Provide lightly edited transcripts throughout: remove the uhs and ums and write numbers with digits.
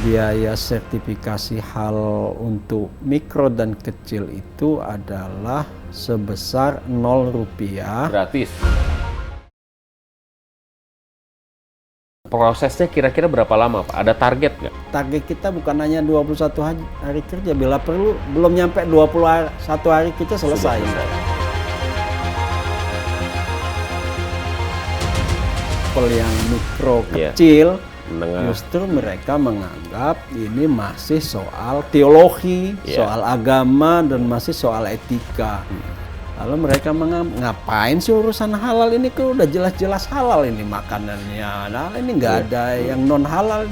biaya sertifikasi halal untuk mikro dan kecil itu adalah sebesar 0 rupiah. Gratis. Prosesnya kira-kira berapa lama, Pak? Ada target nggak? Target kita bukan hanya 21 hari kerja, bila perlu belum nyampe 21 hari kita selesai. Kalau yang mikro kecil, justru mereka menganggap ini masih soal teologi, soal agama, dan masih soal etika. Lalu mereka ngapain sih urusan halal ini, kan udah jelas-jelas halal ini makanannya. Nah, ini nggak ada yang non halal.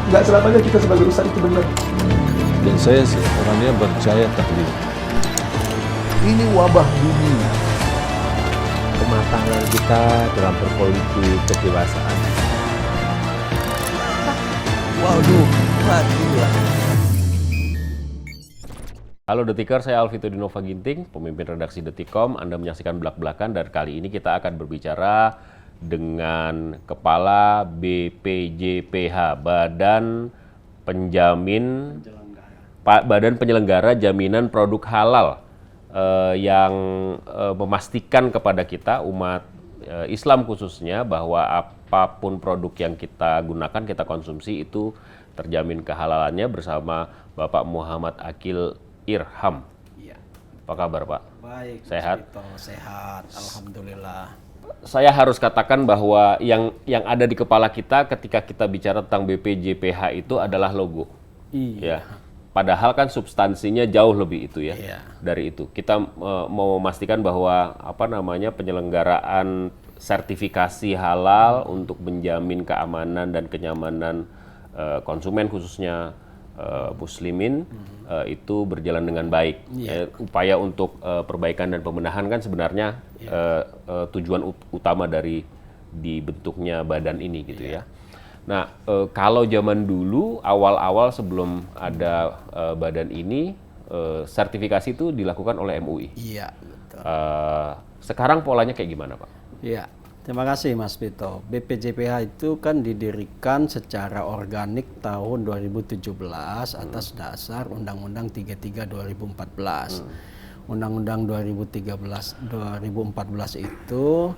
Nggak selamanya kita sebagai ustadz itu benar. Dan saya orangnya percaya takdir. Ini wabah dunia. Kematangan kita dalam berpolitik, kedewasaan. Waduh, matilah. Halo Detiker, saya Alvito Dinova Ginting, pemimpin redaksi Detikom. Anda menyaksikan Belak-Belakan, dan kali ini kita akan berbicara dengan Kepala BPJPH, Badan Penyelenggara Jaminan Produk Halal, yang memastikan kepada kita, umat Islam khususnya, bahwa apapun produk yang kita gunakan, kita konsumsi, itu terjamin kehalalannya, bersama Bapak Muhammad Akil Irham. Iya. Apa kabar, Pak? Baik, sehat? Sehat, alhamdulillah. Saya harus katakan bahwa yang ada di kepala kita ketika kita bicara tentang BPJPH itu adalah logo. Iya. Ya. Padahal kan substansinya jauh lebih itu ya. Iya. Dari itu. Kita mau memastikan bahwa penyelenggaraan sertifikasi halal untuk menjamin keamanan dan kenyamanan konsumen, khususnya muslimin, itu berjalan dengan baik. Upaya untuk perbaikan dan pembenahan kan sebenarnya tujuan utama dari dibentuknya badan ini gitu ya. Nah, kalau zaman dulu awal-awal sebelum ada badan ini, sertifikasi itu dilakukan oleh MUI. Iya, betul. Sekarang polanya kayak gimana, Pak? Iya. Terima kasih Mas Vito. BPJPH itu kan didirikan secara organik tahun 2017 atas dasar Undang-Undang 33 2014. Undang-Undang 2014 itu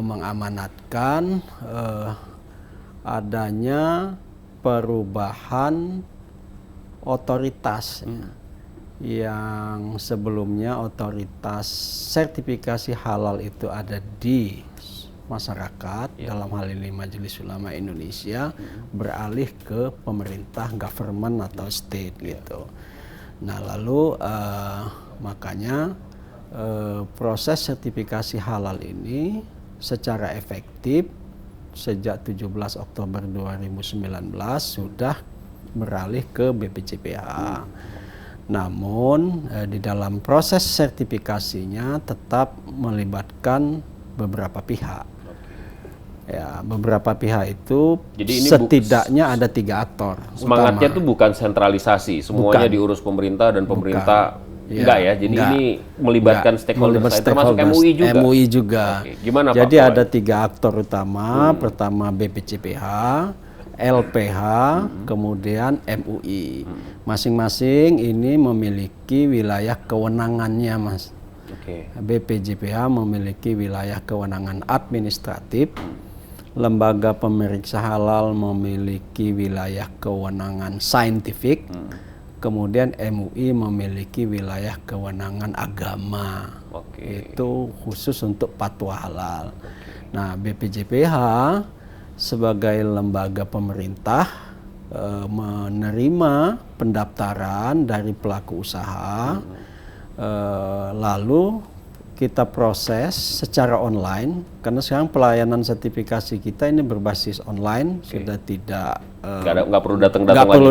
mengamanatkan adanya perubahan otoritas. Yang sebelumnya otoritas sertifikasi halal itu ada di masyarakat, dalam hal ini Majelis Ulama Indonesia, beralih ke pemerintah, government atau state gitu. Nah, lalu makanya proses sertifikasi halal ini secara efektif sejak 17 Oktober 2019 sudah beralih ke BPJPH. Namun di dalam proses sertifikasinya tetap melibatkan beberapa pihak. Ya, beberapa pihak itu jadi ini setidaknya ada 3 aktor. Semangatnya itu bukan sentralisasi, semuanya diurus pemerintah dan pemerintah enggak ya. Jadi ini melibatkan stakeholder, termasuk MUI juga. MUI juga. Gimana, jadi Pak? ada 3 aktor utama. Pertama BPJPH, LPH, kemudian MUI. Masing-masing ini memiliki wilayah kewenangannya, Mas. BPJPH memiliki wilayah kewenangan administratif, lembaga pemeriksa halal memiliki wilayah kewenangan saintifik, kemudian MUI memiliki wilayah kewenangan agama. Itu khusus untuk fatwa halal. Nah, BPJPH sebagai lembaga pemerintah menerima pendaftaran dari pelaku usaha, lalu kita proses secara online, karena sekarang pelayanan sertifikasi kita ini berbasis online, sudah tidak nggak perlu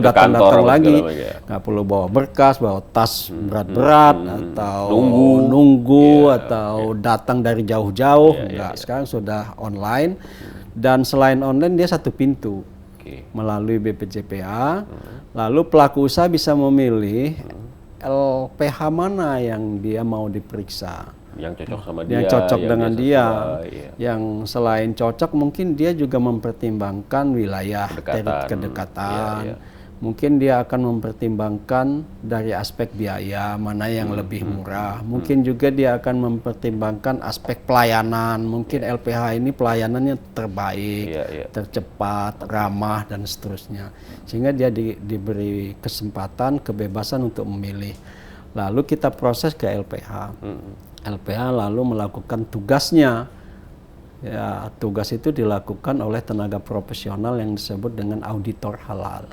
datang lagi, nggak perlu bawa berkas, bawa tas berat-berat, atau nunggu atau datang dari jauh-jauh, sekarang sudah online. Dan selain online dia satu pintu melalui BPJPH, lalu pelaku usaha bisa memilih LPH mana yang dia mau diperiksa. yang cocok sama dia, yang cocok dengan dia dia. sesuai, iya. Yang selain cocok mungkin dia juga mempertimbangkan wilayah kedekatan. Iya, iya. Mungkin dia akan mempertimbangkan dari aspek biaya mana yang lebih murah. Mungkin juga dia akan mempertimbangkan aspek pelayanan. Mungkin LPH ini pelayanannya terbaik, tercepat, ramah dan seterusnya. Sehingga dia diberi kesempatan, kebebasan untuk memilih. Lalu kita proses ke LPH. LPH lalu melakukan tugasnya. Ya, tugas itu dilakukan oleh tenaga profesional yang disebut dengan auditor halal.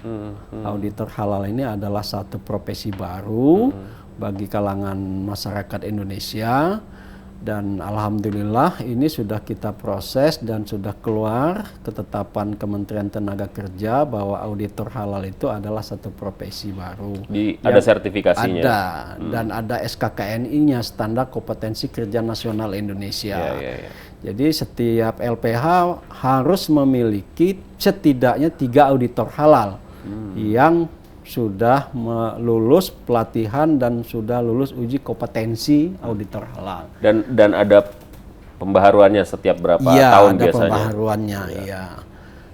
Auditor halal ini adalah satu profesi baru bagi kalangan masyarakat Indonesia, dan alhamdulillah ini sudah kita proses dan sudah keluar ketetapan Kementerian Tenaga Kerja bahwa auditor halal itu adalah satu profesi baru. Ada sertifikasinya? Ada, dan ada SKKNI-nya, Standar Kompetensi Kerja Nasional Indonesia. Jadi setiap LPH harus memiliki setidaknya 3 auditor halal yang sudah lulus pelatihan dan sudah lulus uji kompetensi auditor halal. Dan ada pembaharuannya setiap berapa tahun biasanya? Iya, ada pembaharuannya, iya.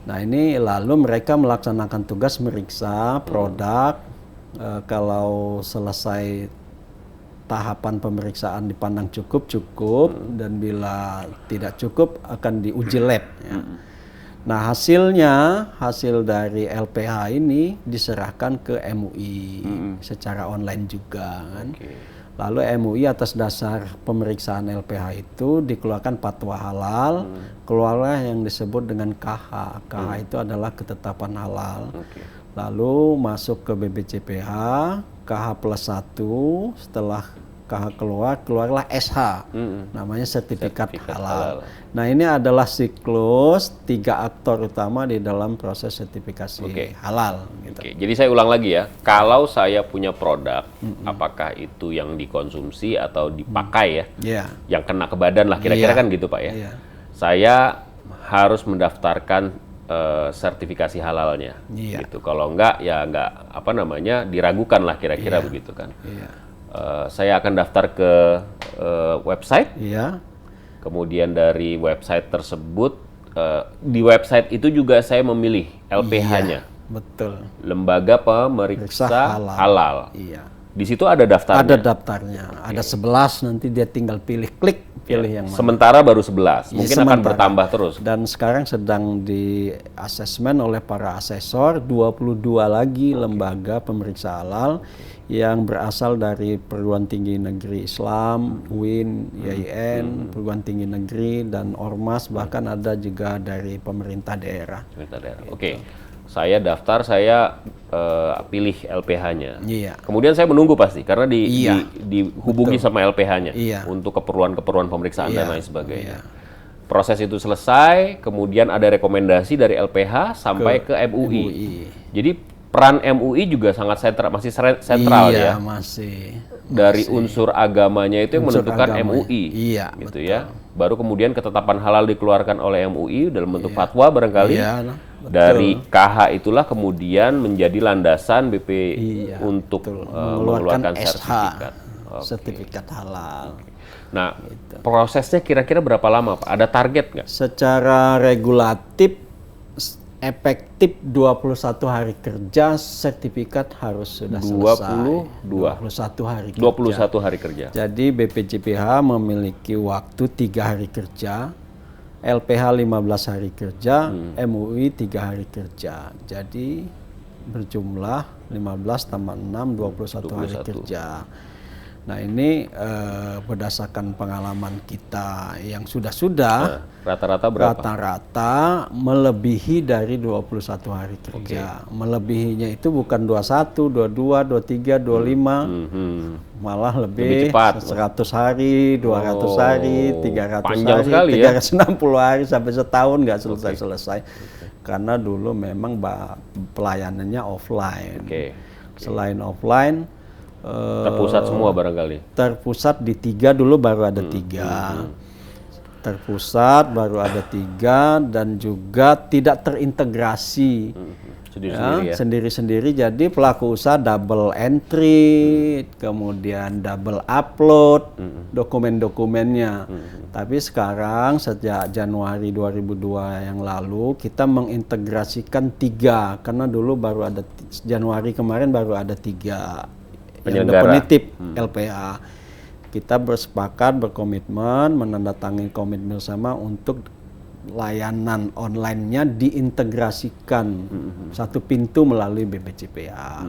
Nah ini lalu mereka melaksanakan tugas meriksa produk, kalau selesai tahapan pemeriksaan dipandang cukup, dan bila tidak cukup akan diuji lab. Ya. Nah hasil dari LPH ini diserahkan ke MUI secara online juga kan. Lalu MUI atas dasar pemeriksaan LPH itu dikeluarkan fatwa halal, keluarlah yang disebut dengan KH. KH itu adalah ketetapan halal. Lalu masuk ke BPJPH, KH +1, setelah KH keluarlah SH, namanya sertifikat halal. Nah ini adalah siklus 3 aktor utama di dalam proses sertifikasi halal. Gitu. Jadi saya ulang lagi ya, kalau saya punya produk, apakah itu yang dikonsumsi atau dipakai yang kena ke badan lah, kira-kira kan gitu Pak ya. Saya harus mendaftarkan sertifikasi halalnya, gitu. Kalau enggak ya enggak diragukan lah kira-kira begitu kan. Saya akan daftar ke website, kemudian dari website tersebut, di website itu juga saya memilih LPH-nya, betul. Lembaga Pemeriksa Halal. Di situ ada daftarnya. Ada daftarnya, ada 11, nanti dia tinggal pilih yang mana. Sementara baru 11, mungkin akan bertambah terus. Dan sekarang sedang di asesmen oleh para asesor 22 lagi lembaga pemeriksa halal yang berasal dari perguruan tinggi negeri Islam, UIN, IAIN, perguruan tinggi negeri dan ormas, bahkan ada juga dari pemerintah daerah. Oke. Saya daftar, saya pilih LPH-nya. Kemudian saya menunggu pasti, karena dihubungi sama LPH-nya untuk keperluan-keperluan pemeriksaan dan lain sebagainya. Proses itu selesai, kemudian ada rekomendasi dari LPH sampai ke MUI. Jadi peran MUI juga sangat masih sentral ya. Dari unsur agamanya itu yang menentukan MUI, gitu ya. Baru kemudian ketetapan halal dikeluarkan oleh MUI dalam bentuk fatwa barangkali. Dari KH itulah kemudian menjadi landasan BPI untuk mengeluarkan sertifikat. Sertifikat halal. Nah, prosesnya kira-kira berapa lama Pak? Ada target nggak? Secara regulatif efektif 21 hari kerja, sertifikat harus sudah selesai. 21 hari kerja. 21 hari kerja. Jadi BPJPH memiliki waktu 3 hari kerja, LPH 15 hari kerja, MUI 3 hari kerja. Jadi berjumlah 15 tambah 6, 21 hari kerja. Nah ini berdasarkan pengalaman kita yang sudah-sudah, rata-rata berapa? Rata-rata melebihi dari 21 hari kerja. Melebihinya itu bukan 21, 22, 23, 25, malah lebih cepat. 100 hari, 200 hari, 300 panjang hari, sekali 360 hari sampai setahun nggak selesai-selesai. Karena dulu memang pelayanannya offline. Selain offline, terpusat semua barangkali. Terpusat di 3 dulu, baru ada 3. terpusat baru ada 3 dan juga tidak terintegrasi sendiri-sendiri. Jadi pelaku usaha double entry, kemudian double upload dokumen-dokumennya. Tapi sekarang sejak Januari 2002 yang lalu kita mengintegrasikan 3 karena dulu baru ada Januari kemarin baru ada 3 yang definitif LPA. Kita bersepakat, berkomitmen, menandatangani komitmen bersama untuk layanan online-nya diintegrasikan satu pintu melalui BPJPA.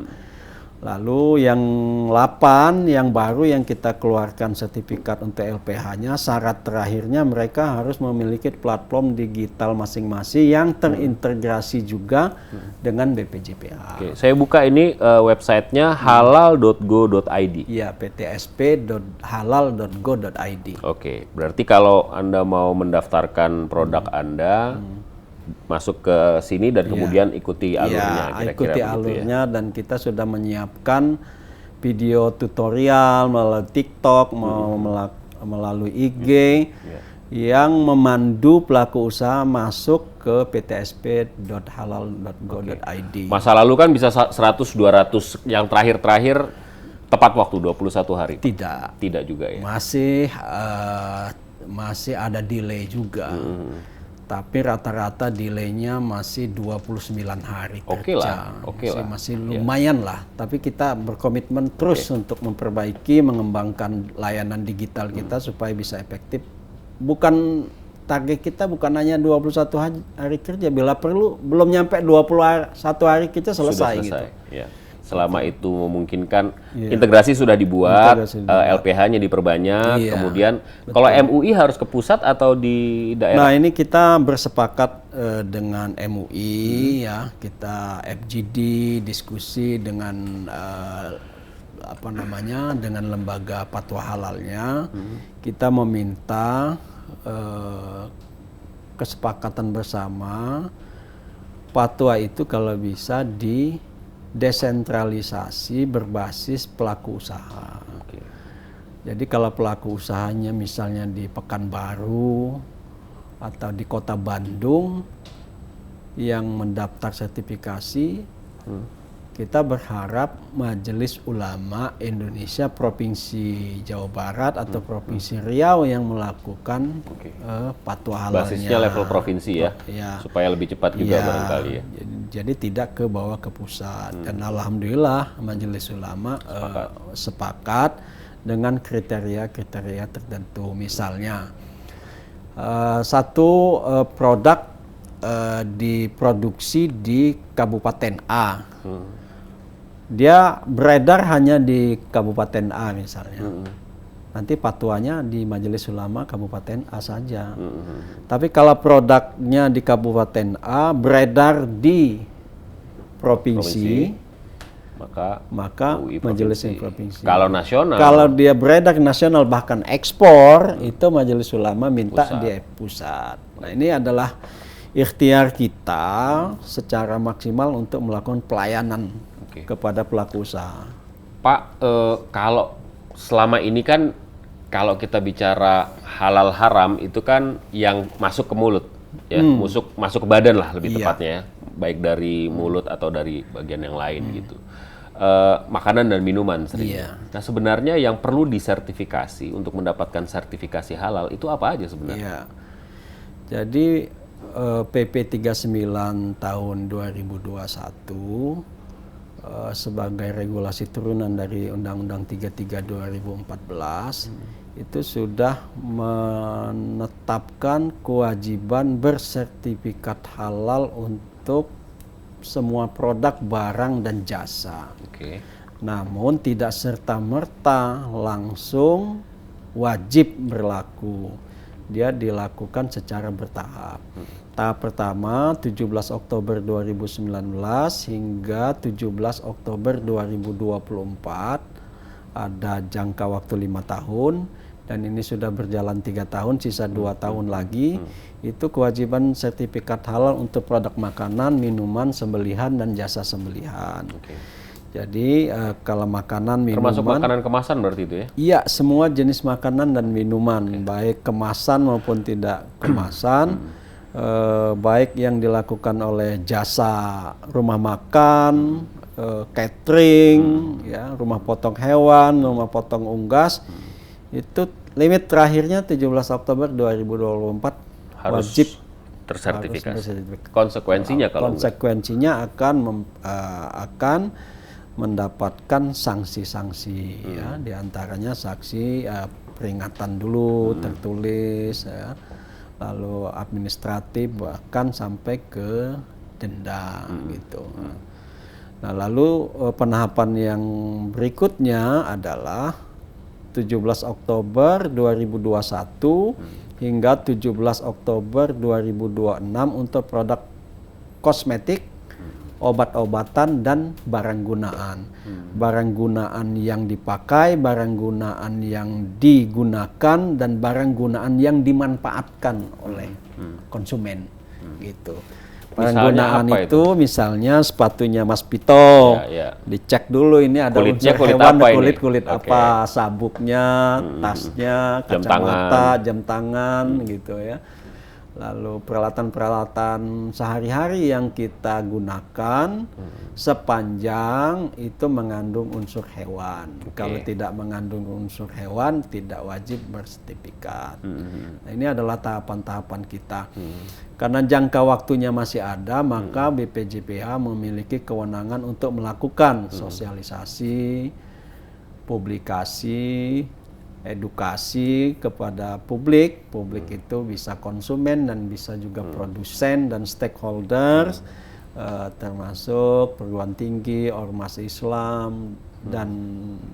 Lalu yang 8 yang baru yang kita keluarkan sertifikat untuk LPH-nya, syarat terakhirnya mereka harus memiliki platform digital masing-masing yang terintegrasi juga dengan BPJPA. Oke, saya buka ini websitenya halal.go.id. Iya, ptsp.halal.go.id. Oke, berarti kalau Anda mau mendaftarkan produk Anda, masuk ke sini dan kemudian ikuti alurnya, kira-kira ikuti alurnya dan kita sudah menyiapkan video tutorial melalui TikTok, melalui IG yang memandu pelaku usaha masuk ke ptsp.halal.go.id. Masa lalu kan bisa 100-200, yang terakhir tepat waktu 21 hari. Tidak juga ya. Masih ada delay juga. Tapi rata-rata delaynya masih 29 hari kerja. Masih lumayan lah. Tapi kita berkomitmen terus untuk memperbaiki, mengembangkan layanan digital kita supaya bisa efektif. Target kita bukan hanya 21 hari kerja, bila perlu belum nyampe 21 hari kita selesai. Gitu. Ya. Selama itu memungkinkan, integrasi sudah dibuat, LPH-nya diperbanyak, kemudian kalau MUI harus ke pusat atau di daerah? Nah, ini kita bersepakat dengan MUI ya, kita FGD diskusi dengan dengan lembaga fatwa halalnya. Kita meminta kesepakatan bersama fatwa itu kalau bisa desentralisasi berbasis pelaku usaha. Jadi kalau pelaku usahanya misalnya di Pekanbaru atau di Kota Bandung yang mendaftar sertifikasi, kita berharap Majelis Ulama Indonesia Provinsi Jawa Barat atau Provinsi Riau yang melakukan fatwa halalnya. Basisnya level provinsi ya, supaya lebih cepat juga barangkali ya. Jadi tidak ke bawah ke pusat. Dan alhamdulillah Majelis Ulama sepakat dengan kriteria-kriteria tertentu. Misalnya satu produk diproduksi di Kabupaten A. Dia beredar hanya di Kabupaten A misalnya. Nanti fatwanya di Majelis Ulama Kabupaten A saja. Tapi kalau produknya di Kabupaten A beredar di provinsi maka Majelis Provinsi. Kalau nasional, kalau dia beredar nasional bahkan ekspor, itu Majelis Ulama minta di pusat. Nah, ini adalah ikhtiar kita secara maksimal untuk melakukan pelayanan kepada pelaku usaha. Pak, kalau selama ini kan kalau kita bicara halal haram itu kan yang masuk ke mulut, ya, masuk ke badan lah lebih tepatnya, ya, baik dari mulut atau dari bagian yang lain gitu. Makanan dan minuman sering. Nah, sebenarnya yang perlu disertifikasi untuk mendapatkan sertifikasi halal itu apa aja sebenarnya? Jadi PP 39 tahun 2021 sebagai regulasi turunan dari Undang-Undang 33 2014 itu sudah menetapkan kewajiban bersertifikat halal untuk semua produk, barang, dan jasa. Namun tidak serta-merta langsung wajib berlaku. Dia dilakukan secara bertahap. Tahap pertama 17 Oktober 2019 hingga 17 Oktober 2024, ada jangka waktu 5 tahun, dan ini sudah berjalan 3 tahun, sisa 2 tahun lagi. Itu kewajiban sertifikat halal untuk produk makanan, minuman, sembelihan, dan jasa sembelihan. Jadi kalau makanan, minuman, termasuk makanan kemasan berarti itu ya? Iya, semua jenis makanan dan minuman, baik kemasan maupun tidak kemasan, baik yang dilakukan oleh jasa rumah makan, catering, ya, rumah potong hewan, rumah potong unggas, itu limit terakhirnya 17 Oktober 2024 harus wajib tersertifikasi. Konsekuensinya kalau akan mendapatkan sanksi-sanksi, ya, diantaranya sanksi peringatan dulu tertulis, ya, lalu administratif, bahkan sampai ke denda gitu. Nah, lalu penahapan yang berikutnya adalah 17 Oktober 2021 hingga 17 Oktober 2026 untuk produk kosmetik, obat-obatan, dan barang gunaan. Barang gunaan yang dipakai, barang gunaan yang digunakan, dan barang gunaan yang dimanfaatkan oleh konsumen, gitu. Barang gunaan itu misalnya sepatunya Mas Pito, dicek dulu ini ada unsur hewan, kulit apa, sabuknya, tasnya, kacamata, jam tangan, gitu ya. Lalu peralatan-peralatan sehari-hari yang kita gunakan sepanjang itu mengandung unsur hewan. Kalau tidak mengandung unsur hewan, tidak wajib bersertifikat. Nah, ini adalah tahapan-tahapan kita. Karena jangka waktunya masih ada, maka BPJPH memiliki kewenangan untuk melakukan sosialisasi, publikasi, edukasi kepada publik. Publik itu bisa konsumen dan bisa juga produsen dan stakeholders, termasuk perguruan tinggi, ormas Islam, dan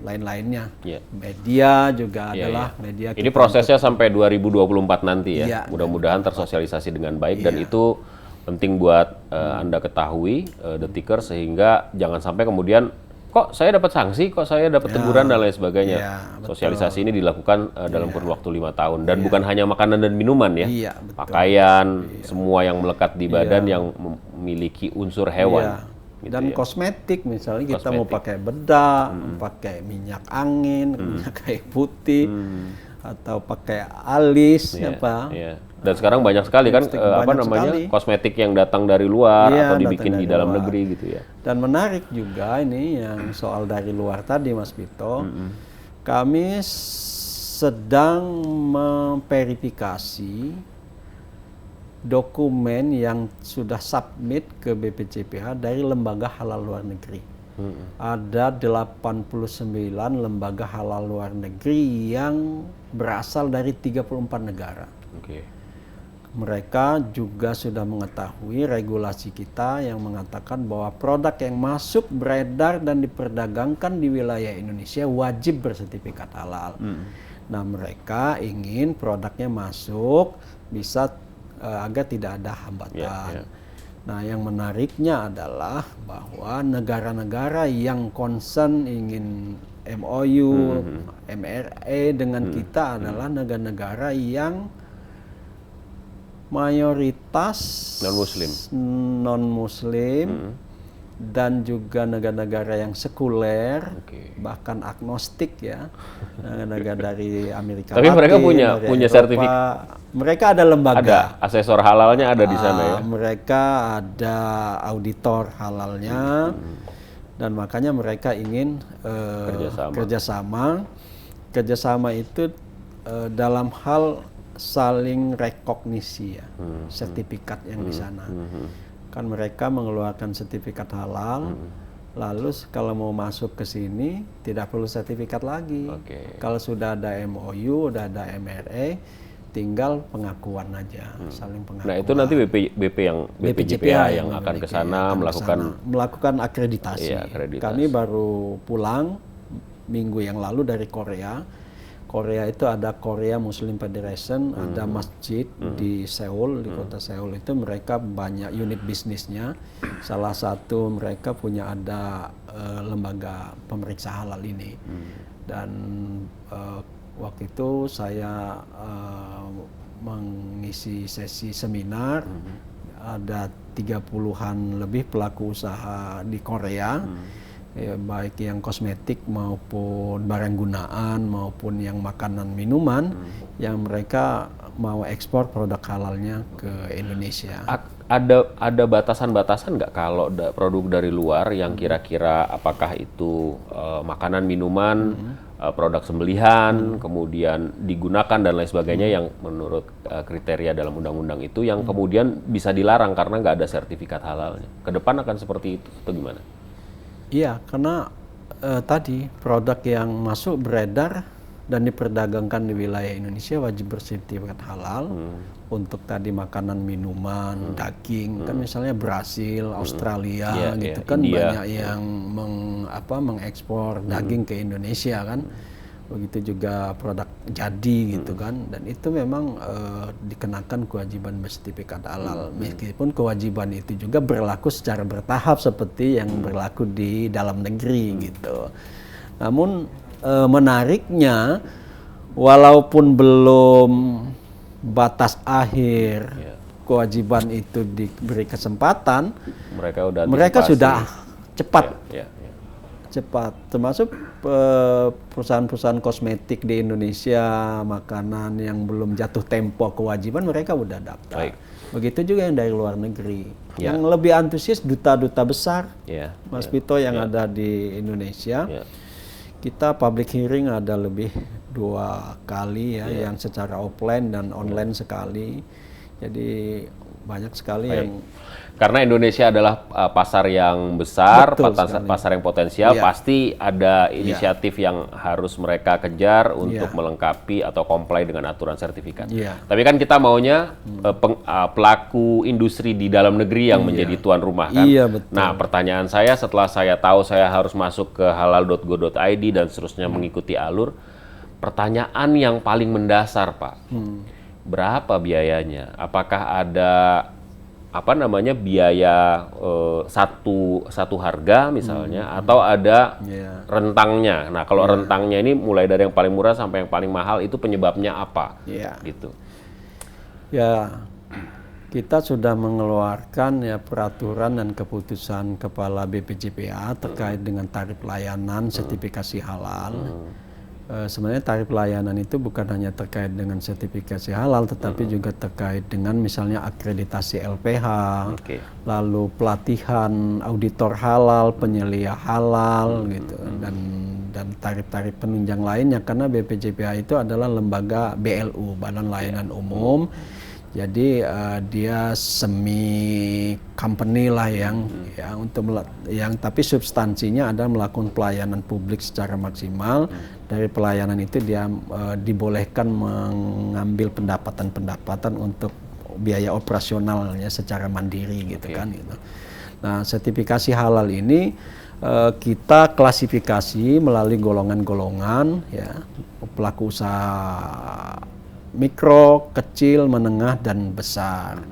lain-lainnya. Media juga adalah media. Ini prosesnya sampai 2024 nanti ya. Mudah-mudahan tersosialisasi dengan baik dan itu penting buat Anda ketahui, Detiker, sehingga jangan sampai kemudian kok saya dapat sanksi, kok saya dapat teguran dan lain sebagainya. Sosialisasi ini dilakukan dalam kurun waktu 5 tahun dan bukan hanya makanan dan minuman ya, pakaian, semua yang melekat di badan yang memiliki unsur hewan. Gitu dan kosmetik, misalnya kita mau pakai bedak, pakai minyak angin, minyak kayu putih, atau pakai alis, apa. Dan sekarang banyak sekali kan kosmetik yang datang dari luar atau dibikin di dalam negeri gitu ya. Dan menarik juga ini yang soal dari luar tadi, Mas Pito. Kami sedang memverifikasi dokumen yang sudah submit ke BPJPH dari lembaga halal luar negeri. Ada 89 lembaga halal luar negeri yang berasal dari 34 negara. Mereka juga sudah mengetahui regulasi kita yang mengatakan bahwa produk yang masuk, beredar, dan diperdagangkan di wilayah Indonesia wajib bersertifikat halal. Nah, mereka ingin produknya masuk bisa agar tidak ada hambatan. Nah, yang menariknya adalah bahwa negara-negara yang concern ingin MOU, MRA dengan kita adalah negara-negara yang mayoritas non-muslim, dan juga negara-negara yang sekuler, bahkan agnostik ya, negara dari Amerika Latin. Tapi mereka punya sertifikat. Mereka ada lembaga. Ada asesor halalnya ada di sana ya. Mereka ada auditor halalnya, dan makanya mereka ingin kerjasama. Kerjasama itu dalam hal saling rekognisi ya, sertifikat yang di sana. Kan mereka mengeluarkan sertifikat halal, lalu kalau mau masuk ke sini tidak perlu sertifikat lagi. Kalau sudah ada MOU, sudah ada MRA, tinggal pengakuan aja, saling pengakuan. Nah, itu nanti BPJPH yang akan ke sana melakukan akreditasi. Kami baru pulang minggu yang lalu dari Korea. Korea itu ada Korea Muslim Federation, ada masjid di Seoul, di kota Seoul itu mereka banyak unit bisnisnya. Salah satu mereka punya ada lembaga pemeriksa halal ini. Dan waktu itu saya mengisi sesi seminar, ada 30-an lebih pelaku usaha di Korea ya, baik yang kosmetik maupun barang gunaan maupun yang makanan minuman yang mereka mau ekspor produk halalnya ke Indonesia. Ada batasan-batasan nggak kalau produk dari luar yang kira-kira apakah itu makanan, minuman, produk sembelihan, kemudian digunakan dan lain sebagainya yang menurut kriteria dalam undang-undang itu yang kemudian bisa dilarang karena nggak ada sertifikat halalnya. Ke depan akan seperti itu atau gimana? Iya, karena tadi produk yang masuk beredar dan diperdagangkan di wilayah Indonesia wajib bersertifikat halal. Untuk tadi makanan, minuman, daging, kan misalnya Brasil, Australia gitu kan India. banyak yang mengekspor daging ke Indonesia kan. Begitu juga produk jadi gitu kan, dan itu memang dikenakan kewajiban bersertifikat halal. Meskipun kewajiban itu juga berlaku secara bertahap seperti yang berlaku di dalam negeri gitu. Namun menariknya, walaupun belum batas akhir kewajiban itu diberi kesempatan, mereka sudah cepat. Cepat, termasuk perusahaan-perusahaan kosmetik di Indonesia, makanan yang belum jatuh tempo kewajiban mereka udah daftar. Begitu juga yang dari luar negeri. Yang lebih antusias duta-duta besar, Mas Vito yang ada di Indonesia. Kita public hearing ada lebih 2 kali ya, yang secara offline dan online sekali. Jadi banyak sekali yang karena Indonesia adalah pasar yang besar, pasar yang potensial, pasti ada inisiatif yang harus mereka kejar untuk melengkapi atau comply dengan aturan sertifikat. Tapi kan kita maunya pelaku industri di dalam negeri yang menjadi tuan rumah kan. Betul. Nah, pertanyaan saya setelah saya tahu saya harus masuk ke halal.go.id dan seterusnya mengikuti alur, pertanyaan yang paling mendasar, Pak. Berapa biayanya? Apakah ada biaya satu harga misalnya atau ada rentangnya. Nah, kalau rentangnya ini mulai dari yang paling murah sampai yang paling mahal itu penyebabnya apa? Gitu. Ya, kita sudah mengeluarkan peraturan dan keputusan Kepala BPJPA terkait dengan tarif layanan sertifikasi halal. Sebenarnya tarif layanan itu bukan hanya terkait dengan sertifikasi halal, tetapi juga terkait dengan misalnya akreditasi LPH, lalu pelatihan auditor halal, penyelia halal, gitu, dan tarif-tarif penunjang lainnya. Karena BPJPA itu adalah lembaga BLU, Badan Layanan Umum. Jadi dia semi company lah yang tapi substansinya adalah melakukan pelayanan publik secara maksimal. Dari pelayanan itu dia dibolehkan mengambil pendapatan untuk biaya operasionalnya secara mandiri gitu kan gitu. Nah, sertifikasi halal ini kita klasifikasi melalui golongan-golongan ya, pelaku usaha mikro, kecil, menengah, dan besar.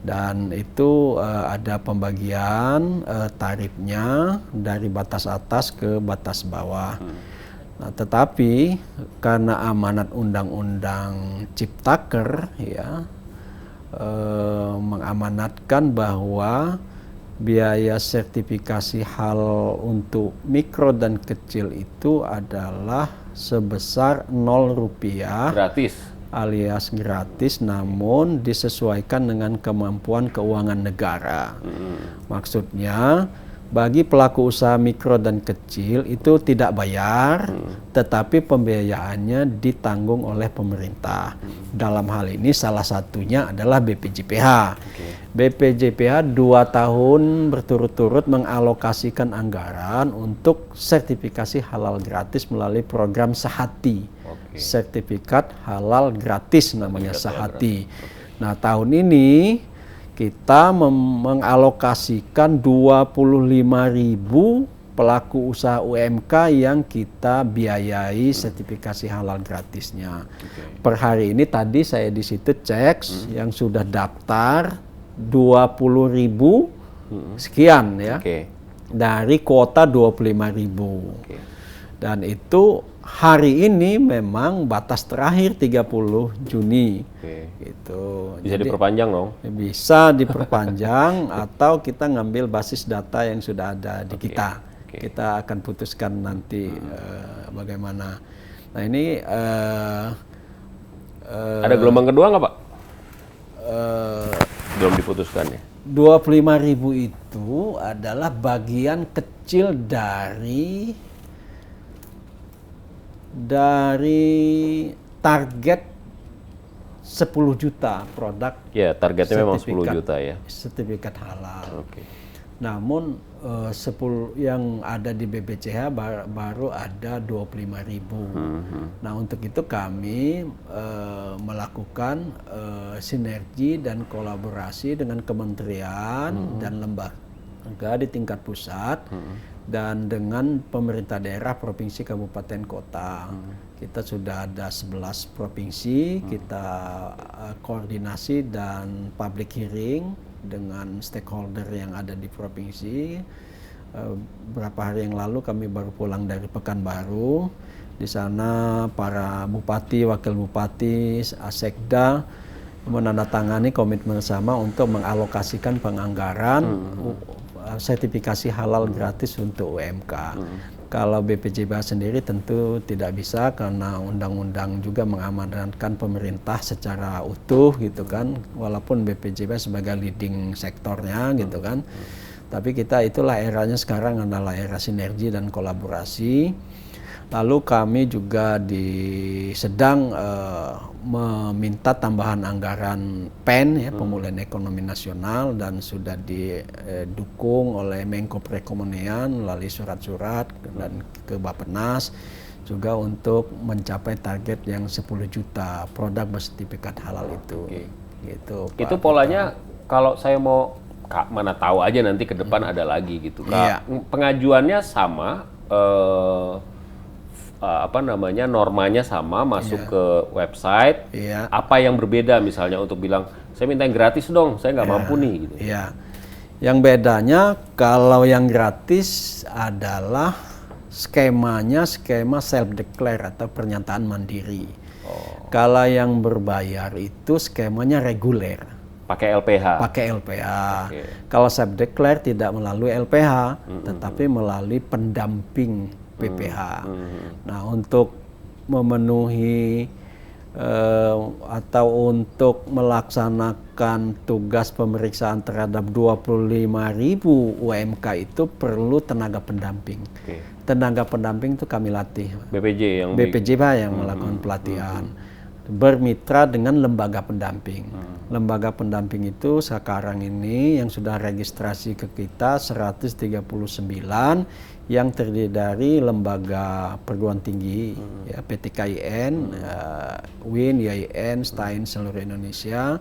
Dan itu ada pembagian tarifnya dari batas atas ke batas bawah. Nah, tetapi karena amanat Undang-Undang Ciptaker ya mengamanatkan bahwa biaya sertifikasi halal untuk mikro dan kecil itu adalah sebesar Rp0 gratis alias gratis, namun disesuaikan dengan kemampuan keuangan negara. Maksudnya bagi pelaku usaha mikro dan kecil itu tidak bayar, tetapi pembiayaannya ditanggung oleh pemerintah. Dalam hal ini salah satunya adalah BPJPH. BPJPH 2 tahun berturut-turut mengalokasikan anggaran untuk sertifikasi halal gratis melalui program Sehati. Sertifikat halal gratis namanya Sehati. Nah, tahun ini kita mengalokasikan 25.000 pelaku usaha UMK yang kita biayai sertifikasi halal gratisnya. Per hari ini tadi saya di situ cek yang sudah daftar 20.000 sekian ya. Dari kuota 25.000. Dan itu hari ini memang batas terakhir 30 Juni. Gitu. Bisa diperpanjang dong? Bisa diperpanjang atau kita ngambil basis data yang sudah ada di kita. Kita akan putuskan nanti bagaimana. Nah ini ada gelombang kedua nggak Pak? Belum diputuskan ya? 25.000 itu adalah bagian kecil dari target 10 juta produk. Ya, targetnya memang 10 juta ya. Sertifikat halal. Oke. Namun 10 yang ada di BPCH baru ada 25.000. Nah, untuk itu kami melakukan sinergi dan kolaborasi dengan kementerian dan lembaga di tingkat pusat dan dengan pemerintah daerah, provinsi, kabupaten, kota. Kita sudah ada 11 provinsi, kita koordinasi dan public hearing dengan stakeholder yang ada di provinsi. Berapa hari yang lalu kami baru pulang dari Pekanbaru. Di sana para bupati, wakil bupati, Asekda menandatangani komitmen bersama untuk mengalokasikan penganggaran sertifikasi halal gratis untuk UMK. Kalau BPJBH sendiri tentu tidak bisa karena undang-undang juga mengamanatkan pemerintah secara utuh gitu kan, walaupun BPJBH sebagai leading sektornya gitu kan. Tapi kita itulah eranya sekarang adalah era sinergi dan kolaborasi. Lalu kami juga sedang meminta tambahan anggaran PEN ya, pemulihan ekonomi nasional, dan sudah didukung oleh Menko Perekonomian melalui surat-surat dan ke Bappenas juga untuk mencapai target yang 10 juta produk bersertifikat halal itu. Gitu, itu polanya kalau saya mau mana tahu aja nanti ke depan ada lagi gitu. Pengajuannya sama, normanya sama, masuk ke website. Apa yang berbeda misalnya untuk bilang saya minta yang gratis dong, saya nggak mampu nih gitu. Yang bedanya kalau yang gratis adalah skemanya skema self declare atau pernyataan mandiri. Kalau yang berbayar itu skemanya reguler. Pakai LPH. Pakai LPH. Kalau self declare tidak melalui LPH, tetapi melalui pendamping PPH. Nah, untuk memenuhi atau untuk melaksanakan tugas pemeriksaan terhadap 25.000 UMK itu perlu tenaga pendamping. Tenaga pendamping itu kami latih. BPJBH yang melakukan pelatihan. Bermitra dengan lembaga pendamping. Lembaga pendamping itu sekarang ini yang sudah registrasi ke kita 139 yang terdiri dari lembaga perguruan tinggi, ya, PTKIN, UIN, YIN, STAIN seluruh Indonesia,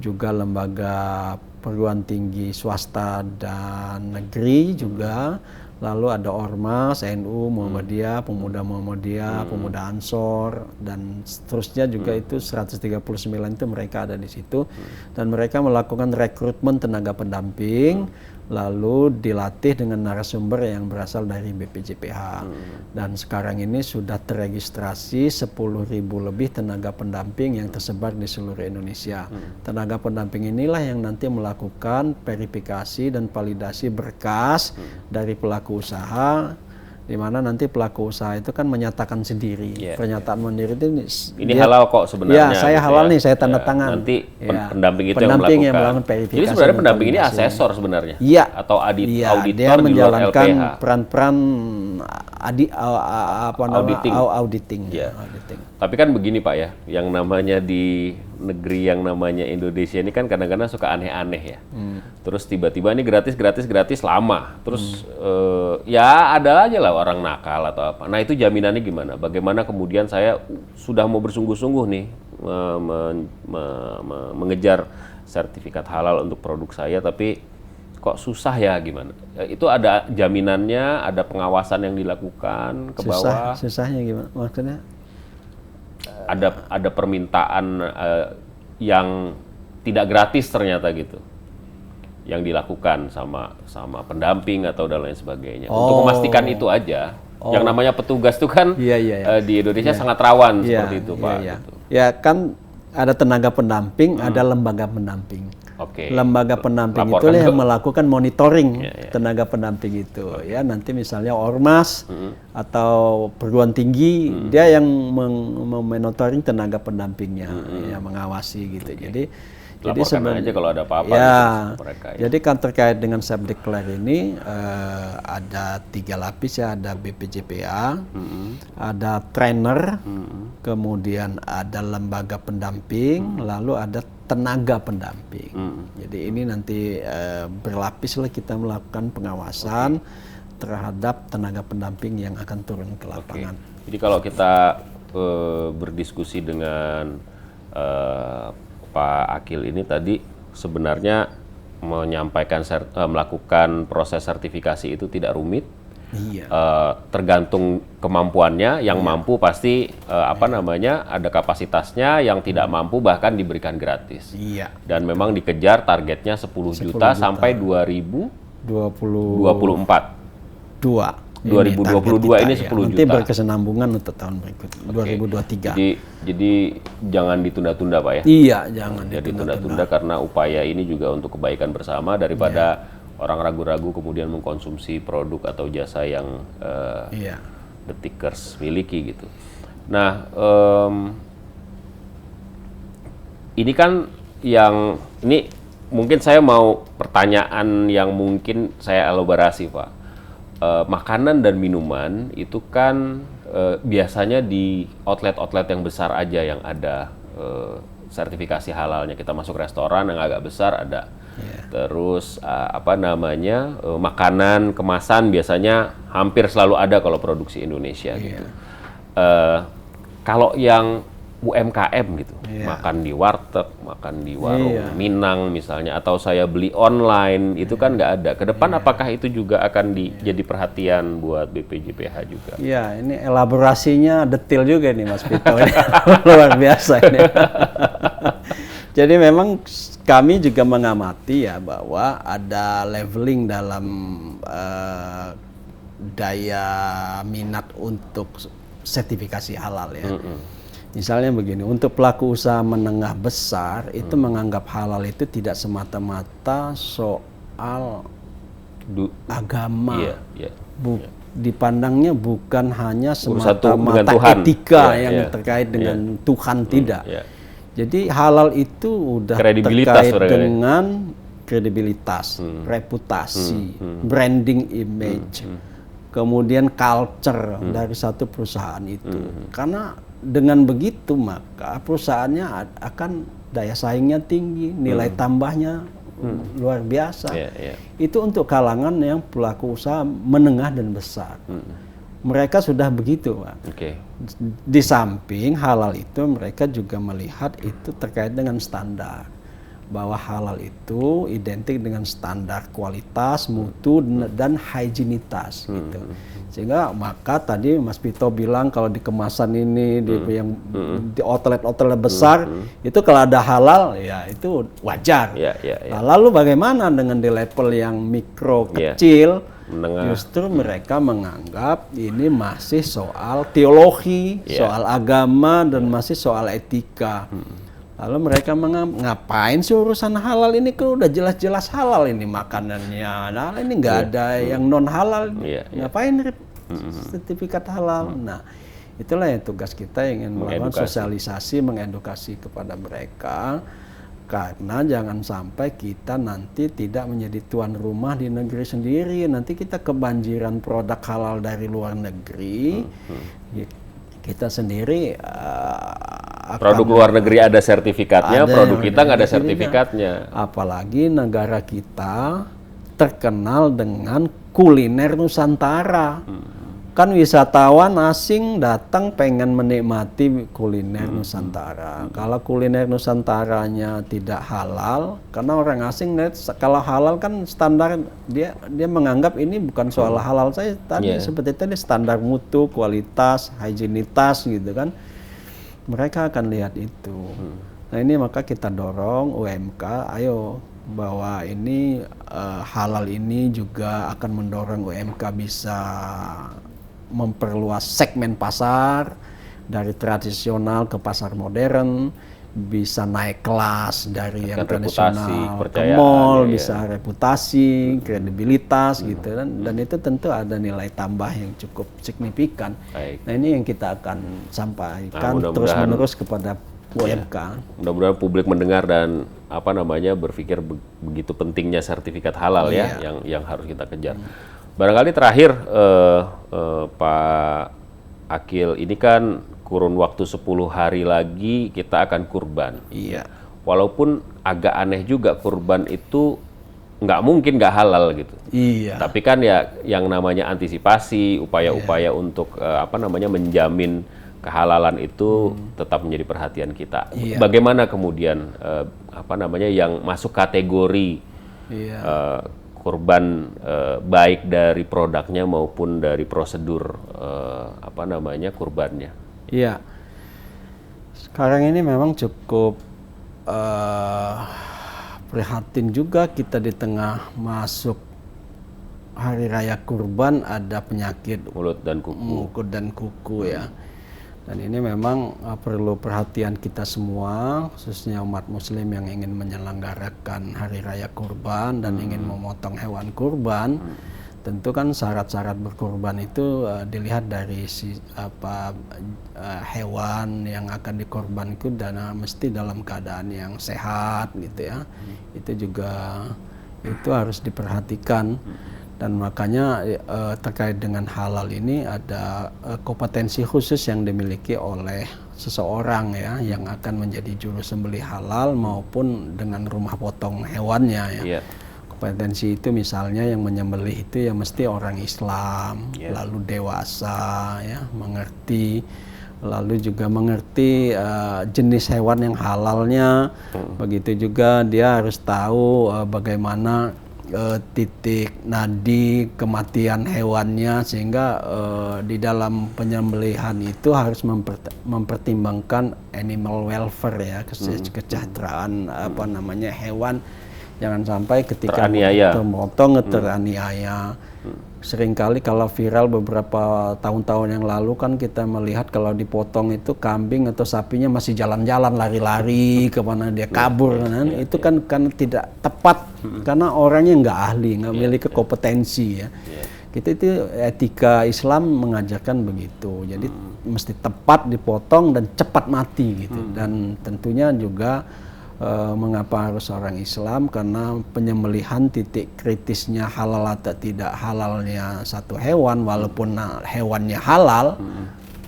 juga lembaga perguruan tinggi swasta dan negeri juga. Lalu ada Ormas, NU, Muhammadiyah, Pemuda Muhammadiyah, Pemuda Ansor, dan seterusnya juga itu 139 itu mereka ada di situ. Dan mereka melakukan rekrutmen tenaga pendamping, lalu dilatih dengan narasumber yang berasal dari BPJPH. Dan sekarang ini sudah terregistrasi 10.000 lebih tenaga pendamping yang tersebar di seluruh Indonesia. Tenaga pendamping inilah yang nanti melakukan verifikasi dan validasi berkas dari pelaku usaha, di mana nanti pelaku usaha itu kan menyatakan sendiri. Pernyataan mandiri itu ini halal kok sebenarnya. Ya, saya gitu halal ya. nih, saya tanda tangan. Nanti pendamping itu pendamping yang melakukan verifikasi. Jadi sebenarnya pendamping ini asesor sebenarnya. Iya. Atau auditor dia di luar menjalankan LPH. peran-peran auditing. Tapi kan begini Pak ya, yang namanya di negeri yang namanya Indonesia ini kan kadang-kadang suka aneh-aneh ya. Terus tiba-tiba ini gratis lama. Terus ya ada aja lah orang nakal atau apa. Nah itu jaminannya gimana? Bagaimana kemudian saya sudah mau bersungguh-sungguh nih mengejar sertifikat halal untuk produk saya, tapi kok susah ya gimana? Itu ada jaminannya, ada pengawasan yang dilakukan ke bawah. Susahnya gimana? Maksudnya? Ada permintaan yang tidak gratis ternyata gitu, yang dilakukan sama pendamping atau dan lain sebagainya. Untuk memastikan itu aja. Yang namanya petugas itu kan di Indonesia sangat rawan seperti itu Pak. Gitu. Ya kan ada tenaga pendamping, ada lembaga pendamping. Oke. Lembaga pendamping itu Laporkan yang melakukan monitoring Ya, ya. tenaga pendamping itu. Ya, nanti misalnya ormas atau perguruan tinggi, dia yang memonitoring tenaga pendampingnya, ya, mengawasi gitu. Jadi Laporkan aja kalau ada apa-apa ya, gitu mereka. Ya. jadi kan terkait dengan Sepdikler ini ada 3 lapis ya, ada BPJPA, ada trainer, kemudian ada lembaga pendamping, lalu ada tenaga pendamping. Jadi ini nanti berlapis lah kita melakukan pengawasan terhadap tenaga pendamping yang akan turun ke lapangan. Jadi kalau kita berdiskusi dengan Pak Akil ini tadi sebenarnya menyampaikan melakukan proses sertifikasi itu tidak rumit. Iya. Tergantung kemampuannya, yang mampu pasti ada kapasitasnya, yang tidak mampu bahkan diberikan gratis. Iya. Dan memang dikejar targetnya 10 juta sampai 2024. 2022 ini 10 juta. Nanti berkesinambungan untuk tahun berikut 2023. Jadi jangan ditunda-tunda Pak ya. Iya, jangan ditunda-tunda karena upaya ini juga untuk kebaikan bersama daripada orang ragu-ragu kemudian mengkonsumsi produk atau jasa yang The Tickers miliki gitu. Nah, ini kan ini mungkin saya mau pertanyaan yang mungkin saya elaborasi Pak. Makanan dan minuman itu kan biasanya di outlet-outlet yang besar aja yang ada sertifikasi halalnya. Kita masuk restoran yang agak besar ada. Terus makanan kemasan biasanya hampir selalu ada kalau produksi Indonesia gitu. Kalau yang UMKM gitu, makan di warteg, makan di warung Minang misalnya, atau saya beli online, itu kan nggak ada. Ke depan apakah itu juga akan jadi perhatian buat BPJPH juga? Iya, ini elaborasinya detail juga nih Mas Vito. Luar biasa ini. Jadi memang kami juga mengamati ya bahwa ada leveling dalam daya minat untuk sertifikasi halal ya. Misalnya begini, untuk pelaku usaha menengah besar itu menganggap halal itu tidak semata-mata soal agama. Dipandangnya bukan hanya semata-mata etika yang terkait dengan Tuhan, tidak. Jadi halal itu udah terkait dengan kredibilitas, reputasi, branding image, kemudian culture dari satu perusahaan itu. Karena dengan begitu maka perusahaannya akan daya saingnya tinggi, nilai tambahnya luar biasa. Itu untuk kalangan yang pelaku usaha menengah dan besar. Mereka sudah begitu, Pak. Di samping halal itu mereka juga melihat itu terkait dengan standar. Bahwa halal itu identik dengan standar kualitas, mutu, dan higienitas gitu. Sehingga maka tadi Mas Vito bilang kalau di kemasan ini di outlet-outlet besar itu kalau ada halal ya itu wajar. Nah, lalu bagaimana dengan di level yang mikro kecil? Justru mereka menganggap ini masih soal teologi, soal agama, dan masih soal etika. Lalu mereka ngapain sih urusan halal ini, kan udah jelas-jelas halal ini makanannya. Nah, ini nggak ada yang non halal. Ngapain sertifikat halal? Nah, itulah yang tugas kita ingin melakukan sosialisasi, mengedukasi kepada mereka. Karena jangan sampai kita nanti tidak menjadi tuan rumah di negeri sendiri. Nanti kita kebanjiran produk halal dari luar negeri. Kita sendiri produk luar negeri ada sertifikatnya, produk kita nggak ada sertifikatnya. Apalagi negara kita terkenal dengan kuliner Nusantara. Kan wisatawan asing datang pengen menikmati kuliner Nusantara. Kalau kuliner Nusantaranya tidak halal, karena orang asing kalau halal kan standar dia menganggap ini bukan soal halal saya tadi seperti tadi standar mutu, kualitas, higienitas gitu kan. Mereka akan lihat itu. Nah ini maka kita dorong UMK, ayo bahwa ini halal ini juga akan mendorong UMK bisa memperluas segmen pasar dari tradisional ke pasar modern, bisa naik kelas dari yang reputasi, tradisional ke kepercayaan, mall, ya. bisa reputasi, kredibilitas gitu dan itu tentu ada nilai tambah yang cukup signifikan. Baik. Nah ini yang kita akan sampaikan mudah-mudahan terus-menerus kepada UMK. Mudah-mudahan publik mendengar dan berpikir begitu pentingnya sertifikat halal ya yang harus kita kejar. Barangkali terakhir Pak Akil, ini kan kurun waktu 10 hari lagi kita akan kurban. Iya. Walaupun agak aneh juga kurban itu nggak mungkin nggak halal gitu. Iya. Tapi kan ya yang namanya antisipasi, upaya-upaya untuk menjamin kehalalan itu tetap menjadi perhatian kita. Iya. Bagaimana kemudian yang masuk kategori kurban baik dari produknya maupun dari prosedur kurbannya? Iya, sekarang ini memang cukup prihatin juga kita di tengah masuk hari raya kurban ada penyakit mulut dan kuku ya. Dan ini memang perlu perhatian kita semua, khususnya umat muslim yang ingin menyelenggarakan hari raya kurban dan ingin memotong hewan kurban. Tentu kan syarat-syarat berkurban itu dilihat dari hewan yang akan dikorban itu mesti dalam keadaan yang sehat gitu ya. Itu juga harus diperhatikan dan makanya terkait dengan halal ini ada kompetensi khusus yang dimiliki oleh seseorang ya yang akan menjadi juru sembelih halal maupun dengan rumah potong hewannya ya. Yeah. Kompetensi itu misalnya yang menyembelih itu ya mesti orang Islam, lalu dewasa ya, mengerti, lalu juga mengerti jenis hewan yang halalnya. Begitu juga dia harus tahu bagaimana titik nadi kematian hewannya sehingga di dalam penyembelihan itu harus mempertimbangkan animal welfare ya, kesejahteraan hewan. Jangan sampai ketika memotong teraniaya. Seringkali kalau viral beberapa tahun-tahun yang lalu kan kita melihat kalau dipotong itu kambing atau sapinya masih jalan-jalan lari-lari kemana dia kabur kan itu kan tidak tepat karena orangnya nggak ahli, nggak memiliki kompetensi ya. Itu etika Islam mengajarkan begitu. Jadi mesti tepat dipotong dan cepat mati gitu. Dan tentunya juga mengapa harus orang Islam? Karena penyembelihan titik kritisnya halal atau tidak halalnya satu hewan, walaupun hewannya halal,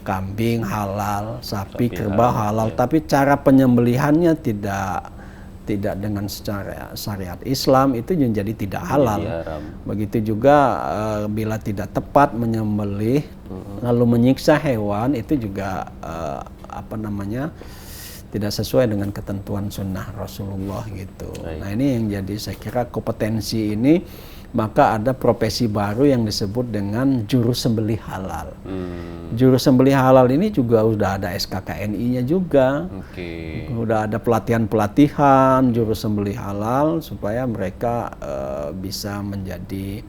kambing halal, sapi kerbau halal, tapi cara penyembelihannya tidak dengan secara syariat Islam itu menjadi tidak halal. Begitu juga bila tidak tepat menyembelih lalu menyiksa hewan itu juga tidak sesuai dengan ketentuan sunnah Rasulullah gitu. Nah ini yang jadi saya kira kompetensi ini, maka ada profesi baru yang disebut dengan juru sembelih halal. Juru sembelih halal ini juga udah ada SKKNI-nya juga. Udah ada pelatihan-pelatihan juru sembelih halal supaya mereka bisa menjadi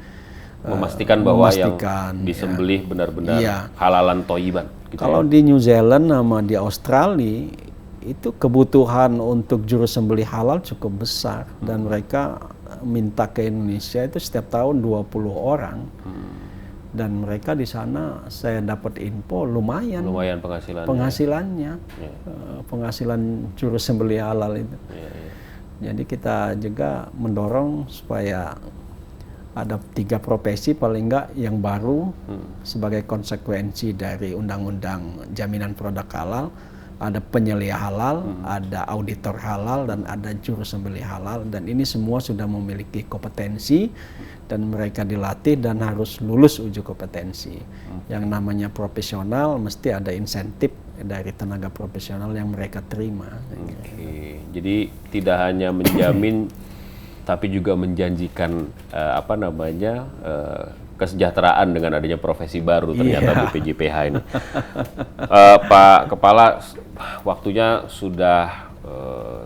memastikan bahwa yang disembelih benar-benar halalan toyiban. Gitu kalau di New Zealand sama di Australia itu kebutuhan untuk juru sembelih halal cukup besar dan mereka minta ke Indonesia itu setiap tahun 20 orang. Dan mereka di sana saya dapat info lumayan penghasilannya. Penghasilan juru sembelih halal itu. Jadi kita juga mendorong supaya ada 3 profesi paling enggak yang baru sebagai konsekuensi dari undang-undang jaminan produk halal. Ada penyembelih halal, ada auditor halal, dan ada juru sembelih halal. Dan ini semua sudah memiliki kompetensi dan mereka dilatih dan harus lulus uji kompetensi. Yang namanya profesional mesti ada insentif dari tenaga profesional yang mereka terima. Jadi tidak hanya menjamin tapi juga menjanjikan kesejahteraan dengan adanya profesi baru ternyata BPJPH ini. Pak Kepala, waktunya sudah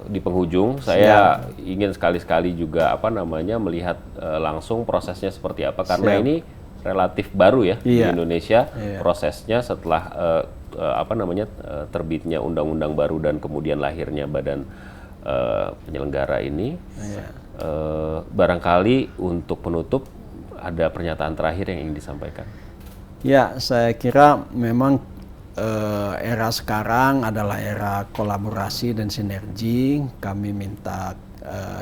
di penghujung. Saya ingin sekali-sekali juga melihat langsung prosesnya seperti apa karena ini relatif baru ya di Indonesia prosesnya setelah terbitnya undang-undang baru dan kemudian lahirnya badan penyelenggara ini. Barangkali untuk penutup ada pernyataan terakhir yang ingin disampaikan. Ya, saya kira memang era sekarang adalah era kolaborasi dan sinergi. Kami minta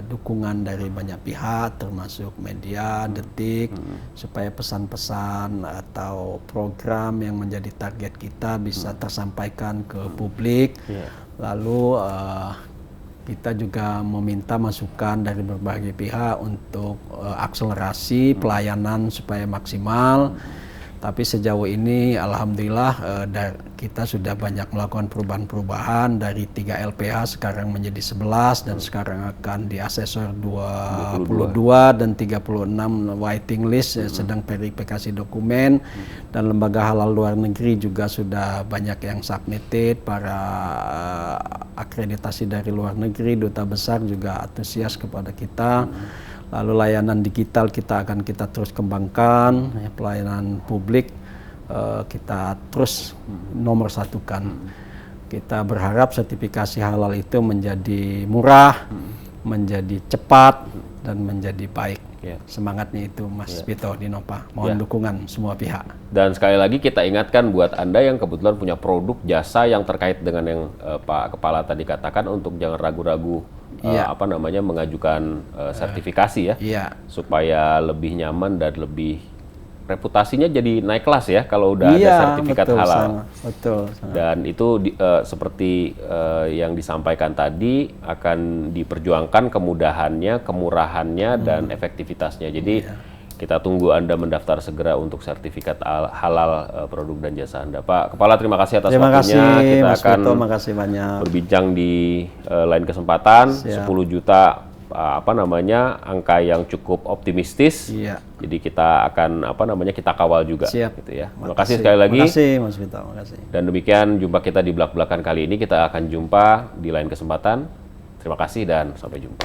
dukungan dari banyak pihak, termasuk media, Detik, supaya pesan-pesan atau program yang menjadi target kita bisa tersampaikan ke publik. Lalu kita juga meminta masukan dari berbagai pihak untuk akselerasi pelayanan supaya maksimal. Tapi sejauh ini alhamdulillah kita sudah banyak melakukan perubahan-perubahan dari 3 LPH sekarang menjadi 11 dan sekarang akan di asesor 22 dan 36 waiting list sedang verifikasi dokumen, dan lembaga halal luar negeri juga sudah banyak yang submitted, para akreditasi dari luar negeri, duta besar juga antusias kepada kita. Lalu layanan digital kita terus kembangkan, pelayanan publik kita terus nomor satukan. Kita berharap sertifikasi halal itu menjadi murah, menjadi cepat, dan menjadi baik. Semangatnya itu Mas Vito Dinova. Mohon dukungan semua pihak. Dan sekali lagi kita ingatkan buat Anda yang kebetulan punya produk jasa yang terkait dengan yang Pak Kepala tadi katakan, untuk jangan ragu-ragu mengajukan sertifikasi supaya lebih nyaman dan lebih reputasinya jadi naik kelas ya kalau udah ada sertifikat halal. Betul. Dan itu seperti yang disampaikan tadi, akan diperjuangkan kemudahannya, kemurahannya, dan efektivitasnya. Jadi kita tunggu Anda mendaftar segera untuk sertifikat halal produk dan jasa Anda. Pak Kepala, terima kasih atas waktunya. Kita Mas akan Vito, makasih banyak. berbincang di lain kesempatan. 10 juta angka yang cukup optimistis. Jadi kita akan kita kawal juga. Siap. Gitu ya. Terima kasih sekali lagi. Terima kasih Mas Vito, makasih. Dan demikian jumpa kita di belak-belakan kali ini. Kita akan jumpa di lain kesempatan. Terima kasih dan sampai jumpa.